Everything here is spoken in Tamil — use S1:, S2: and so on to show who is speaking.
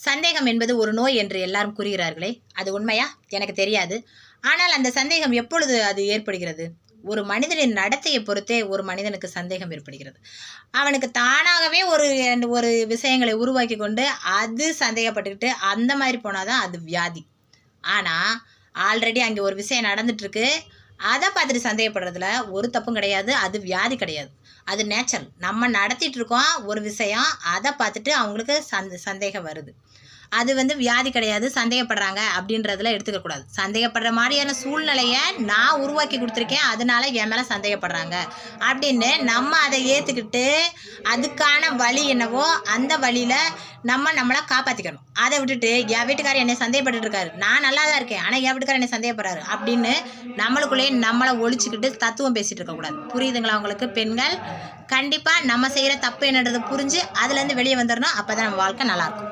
S1: சந்தேகம் என்பது ஒரு நோய் என்று எல்லாரும் கூறுகிறார்களே, அது உண்மையா? எனக்கு தெரியாது. ஆனால் அந்த சந்தேகம் எப்பொழுது அது ஏற்படுகிறது? ஒரு மனிதனின் நடத்தையை பொறுத்தே ஒரு மனிதனுக்கு சந்தேகம் ஏற்படுகிறது. அவனுக்கு தானாகவே ஒரு ஒரு விஷயங்களை உருவாக்கி கொண்டு அது சந்தேகப்பட்டுக்கிட்டு அந்த மாதிரி போனால் தான் அது வியாதி. ஆனால் ஆல்ரெடி அங்கே ஒரு விஷயம் நடந்துட்டுருக்கு, அதை பார்த்துட்டு சந்தேகப்படுறதுல ஒரு தப்பும் கிடையாது. அது வியாதி கிடையாது, அது நேச்சுரல். நம்ம நடத்திட்டு இருக்கோம் ஒரு விஷயம், அதை பார்த்துட்டு அவங்களுக்கு சந்தேகம் வருது. அது வியாதி கிடையாது. சந்தேகப்படுறாங்க அப்படின்றதுல எடுத்துக்கக்கூடாது. சந்தேகப்படுற மாதிரியான சூழ்நிலையை நான் உருவாக்கி கொடுத்துருக்கேன், அதனால என் மேலே சந்தேகப்படுறாங்க அப்படின்னு நம்ம அதை ஏற்றுக்கிட்டு அதுக்கான வழி என்னவோ அந்த வழியில் நம்மளை காப்பாற்றிக்கணும். அதை விட்டுட்டு என் வீட்டுக்காரர் என்னை சந்தேகப்பட்டு இருக்காரு, நான் நல்லா தான் இருக்கேன், ஆனால் என் வீட்டுக்காரர் என்னை சந்தேகப்படுறாரு அப்படின்னு நம்மளுக்குள்ளேயே நம்மளை ஒழிச்சிக்கிட்டு தத்துவம் பேசிகிட்டு இருக்கக்கூடாது. புரியுதுங்களா உங்களுக்கு? பெண்கள் கண்டிப்பாக நம்ம செய்கிற தப்பு என்னன்றது புரிஞ்சு அதுலேருந்து வெளியே வந்துடணும். அப்போ தான் நம்ம வாழ்க்கை நல்லாயிருக்கும்.